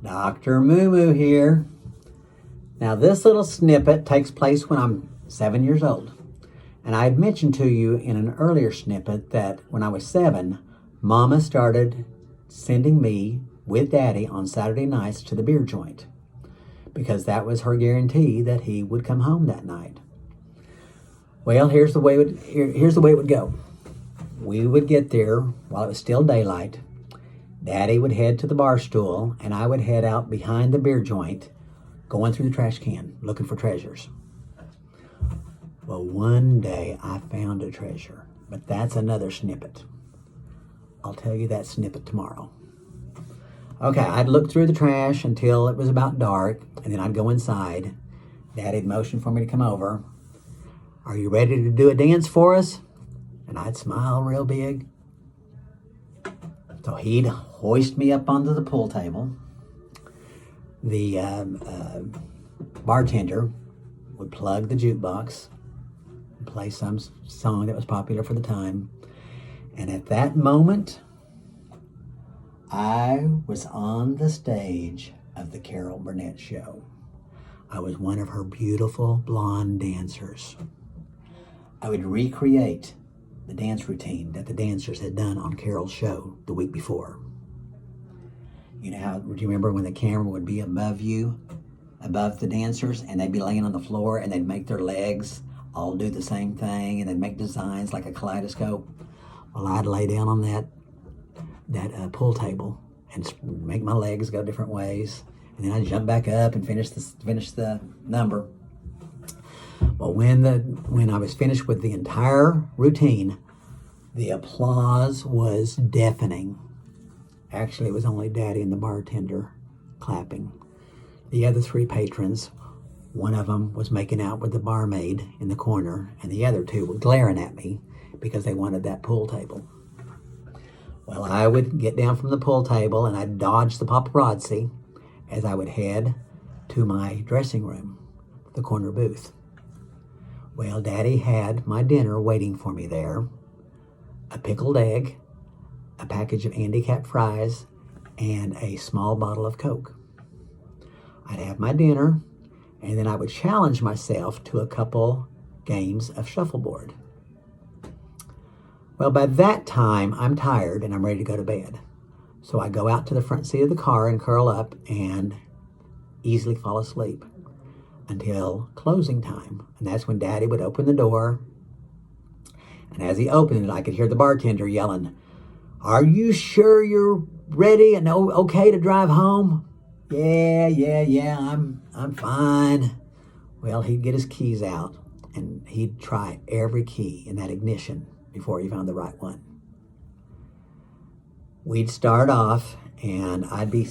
Dr. Moo Moo here. Now, this little snippet takes place when I'm 7 years old. And I had mentioned to you in an earlier snippet that when I was 7, Mama started sending me with Daddy on Saturday nights to the beer joint because that was her guarantee that he would come home that night. Well, here's the way it would go. We would get there while it was still daylight. Daddy would head to the bar stool, and I would head out behind the beer joint, going through the trash can, looking for treasures. Well, one day I found a treasure, but that's another snippet. I'll tell you that snippet tomorrow. Okay, I'd look through the trash until it was about dark, and then I'd go inside. Daddy'd motion for me to come over. Are you ready to do a dance for us? And I'd smile real big. So he'd hoist me up onto the pool table. The bartender would plug the jukebox and play some song that was popular for the time. And at that moment, I was on the stage of the Carol Burnett show. I was one of her beautiful blonde dancers. I would recreate the dance routine that the dancers had done on Carol's show the week before. You know how, do you remember when the camera would be above you, above the dancers, and they'd be laying on the floor and they'd make their legs all do the same thing and they'd make designs like a kaleidoscope? Well, I'd lay down on that pool table and make my legs go different ways, and then I'd jump back up and finish the number. Well, when I was finished with the entire routine, the applause was deafening. Actually, it was only Daddy and the bartender clapping. The other 3 patrons, one of them was making out with the barmaid in the corner, and the other 2 were glaring at me because they wanted that pool table. Well, I would get down from the pool table and I'd dodge the paparazzi as I would head to my dressing room, the corner booth. Well, Daddy had my dinner waiting for me there. A pickled egg, a package of Andy Cap fries, and a small bottle of Coke. I'd have my dinner, and then I would challenge myself to a couple games of shuffleboard. Well, by that time, I'm tired and I'm ready to go to bed. So I go out to the front seat of the car and curl up and easily fall asleep until closing time. And that's when Daddy would open the door. And as he opened it, I could hear the bartender yelling, "Are you sure you're ready and okay to drive home?" Yeah, I'm fine. Well, he'd get his keys out and he'd try every key in that ignition before he found the right one. We'd start off and I'd be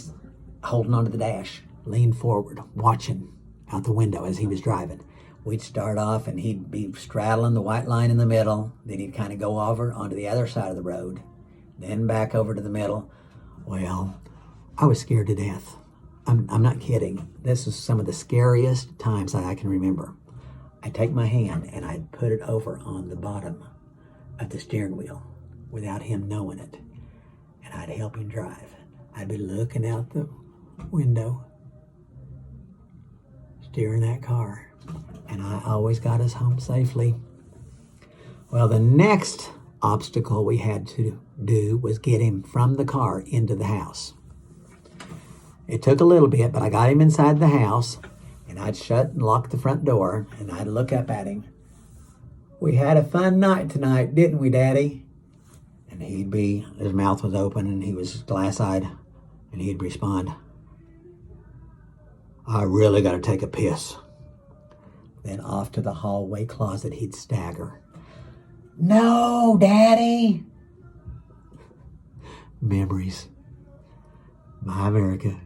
holding onto the dash, lean forward, watching out the window as he was driving. We'd start off and he'd be straddling the white line in the middle. Then he'd kind of go over onto the other side of the road, then back over to the middle. Well, I was scared to death. I'm not kidding. This is some of the scariest times that I can remember. I'd take my hand and I'd put it over on the bottom of the steering wheel without him knowing it. And I'd help him drive. I'd be looking out the window, steering that car, and I always got us home safely. Well, the next obstacle we had to do was get him from the car into the house. It took a little bit, but I got him inside the house, and I'd shut and lock the front door, and I'd look up at him. "We had a fun night tonight, didn't we, Daddy?" And his mouth was open and he was glass-eyed, and he'd respond, "I really got to take a piss." Then off to the hallway closet he'd stagger. "No, Daddy." Memories. My America.